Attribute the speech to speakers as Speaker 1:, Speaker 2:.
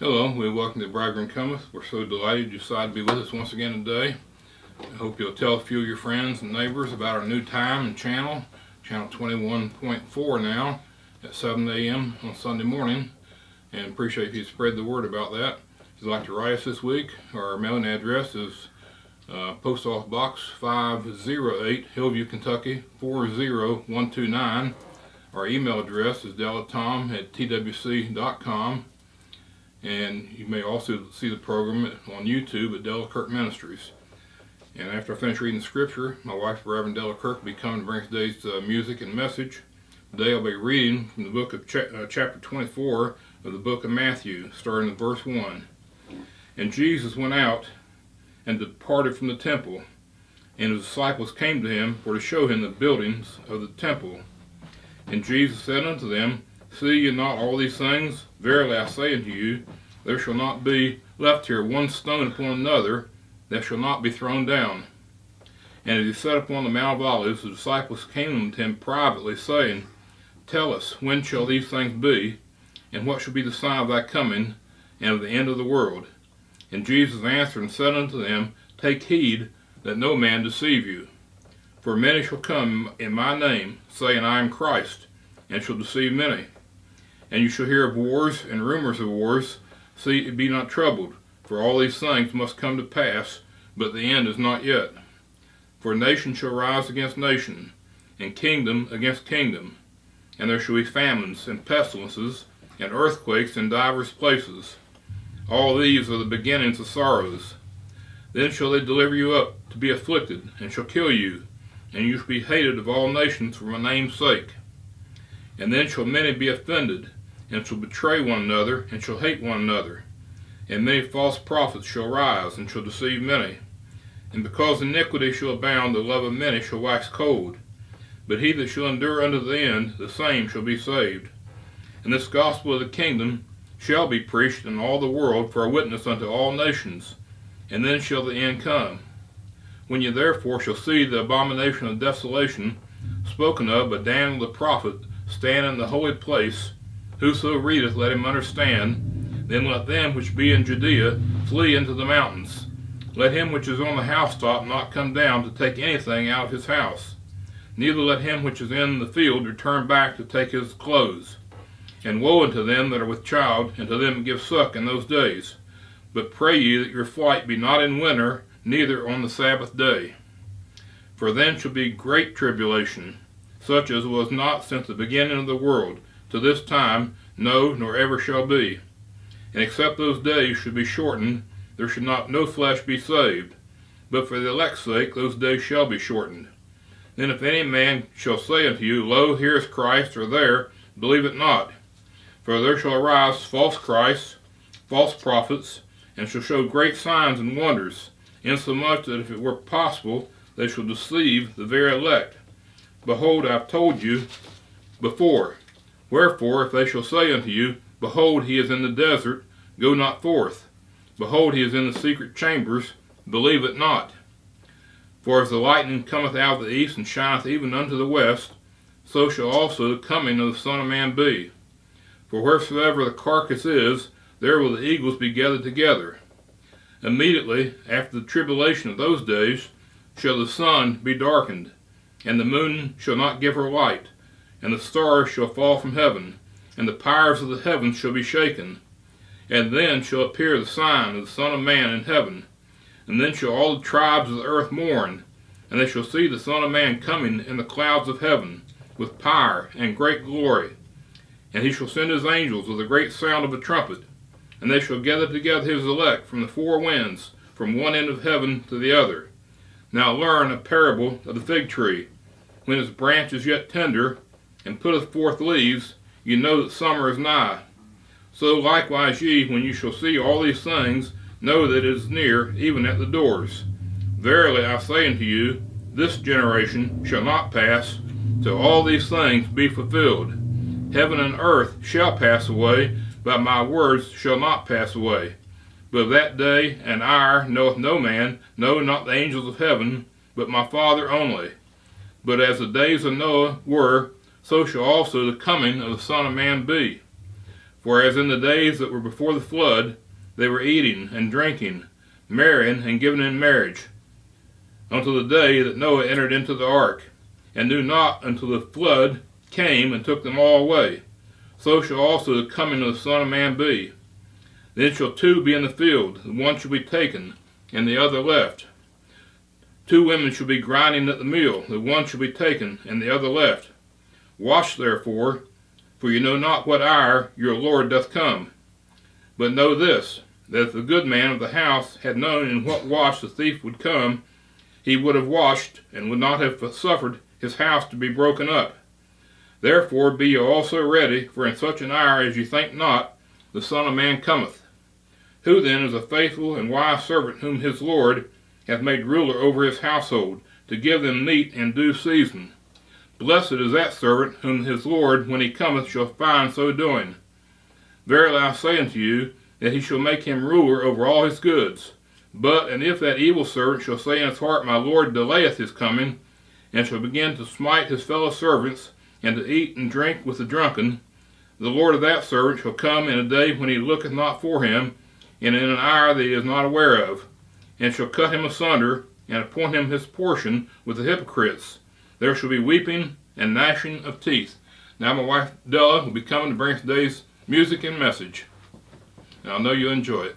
Speaker 1: Hello, we welcome to Bridegroom Cometh. We're so delighted you decided to be with us once again today. I hope you'll tell a few of your friends and neighbors about our new time and channel 21.4 now at 7 a.m. on Sunday morning, and appreciate if you spread the word about that. If you'd like to write us this week, our mailing address is Post Office Box 508, Hillview, Kentucky 40129. Our email address is delatom@twc.com. And you may also see the program on YouTube at Della Kirk Ministries. And after I finish reading the scripture, my wife, Reverend Della Kirk, will be coming to bring today's music and message. Today I'll be reading from the book of chapter 24 of the book of Matthew, starting at verse 1. And Jesus went out and departed from the temple, and his disciples came to him for to show him the buildings of the temple. And Jesus said unto them, See ye not all these things? Verily I say unto you, there shall not be left here one stone upon another that shall not be thrown down. And as he sat upon the Mount of Olives, the disciples came unto him privately, saying, Tell us, when shall these things be? And what shall be the sign of thy coming, and of the end of the world? And Jesus answered and said unto them, Take heed that no man deceive you. For many shall come in my name, saying, I am Christ, and shall deceive many. And you shall hear of wars and rumors of wars. See, be not troubled, for all these things must come to pass, but the end is not yet. For nation shall rise against nation, and kingdom against kingdom. And there shall be famines and pestilences, and earthquakes in divers places. All these are the beginnings of sorrows. Then shall they deliver you up to be afflicted, and shall kill you, and you shall be hated of all nations for my name's sake. And then shall many be offended, and shall betray one another, and shall hate one another. And many false prophets shall rise, and shall deceive many. And because iniquity shall abound, the love of many shall wax cold. But he that shall endure unto the end, the same shall be saved. And this gospel of the kingdom shall be preached in all the world for a witness unto all nations, and then shall the end come. When ye therefore shall see the abomination of desolation spoken of by Daniel the prophet stand in the holy place, whoso readeth, let him understand. Then let them which be in Judea flee into the mountains. Let him which is on the housetop not come down to take anything out of his house. Neither let him which is in the field return back to take his clothes. And woe unto them that are with child, and to them that give suck in those days. But pray ye that your flight be not in winter, neither on the Sabbath day. For then shall be great tribulation, such as was not since the beginning of the world, to this time, no, nor ever shall be. And except those days should be shortened, there should not no flesh be saved. But for the elect's sake those days shall be shortened. Then if any man shall say unto you, Lo, here is Christ, or there, believe it not. For there shall arise false Christs, false prophets, and shall show great signs and wonders, insomuch that if it were possible, they shall deceive the very elect. Behold, I have told you before. Wherefore, if they shall say unto you, Behold, he is in the desert, go not forth. Behold, he is in the secret chambers, believe it not. For as the lightning cometh out of the east, and shineth even unto the west, so shall also the coming of the Son of Man be. For wheresoever the carcass is, there will the eagles be gathered together. Immediately after the tribulation of those days shall the sun be darkened, and the moon shall not give her light, and the stars shall fall from heaven, and the powers of the heavens shall be shaken. And then shall appear the sign of the Son of Man in heaven. And then shall all the tribes of the earth mourn, and they shall see the Son of Man coming in the clouds of heaven, with power and great glory. And he shall send his angels with a great sound of a trumpet, and they shall gather together his elect from the four winds, from one end of heaven to the other. Now learn a parable of the fig tree. When its branch is yet tender, and putteth forth leaves, ye know that summer is nigh. So likewise ye, when you shall see all these things, know that it is near, even at the doors. Verily I say unto you, this generation shall not pass, till all these things be fulfilled. Heaven and earth shall pass away, but my words shall not pass away. But of that day and hour knoweth no man, no, not the angels of heaven, but my Father only. But as the days of Noah were, so shall also the coming of the Son of Man be. For as in the days that were before the flood, they were eating and drinking, marrying and giving in marriage, until the day that Noah entered into the ark, and knew not until the flood came and took them all away. So shall also the coming of the Son of Man be. Then shall two be in the field, the one shall be taken, and the other left. Two women shall be grinding at the mill, the one shall be taken, and the other left. Watch therefore, for you know not what hour your Lord doth come. But know this, that if the good man of the house had known in what watch the thief would come, he would have watched, and would not have suffered his house to be broken up. Therefore be ye also ready, for in such an hour as ye think not, the Son of Man cometh. Who then is a faithful and wise servant whom his Lord hath made ruler over his household, to give them meat in due season? Blessed is that servant whom his Lord, when he cometh, shall find so doing. Verily I say unto you, that he shall make him ruler over all his goods. But, and if that evil servant shall say in his heart, My Lord delayeth his coming, and shall begin to smite his fellow servants, and to eat and drink with the drunken, the Lord of that servant shall come in a day when he looketh not for him, and in an hour that he is not aware of, and shall cut him asunder, and appoint him his portion with the hypocrites. There shall be weeping and gnashing of teeth. Now my wife Della will be coming to bring us today's music and message. And I know you'll enjoy it.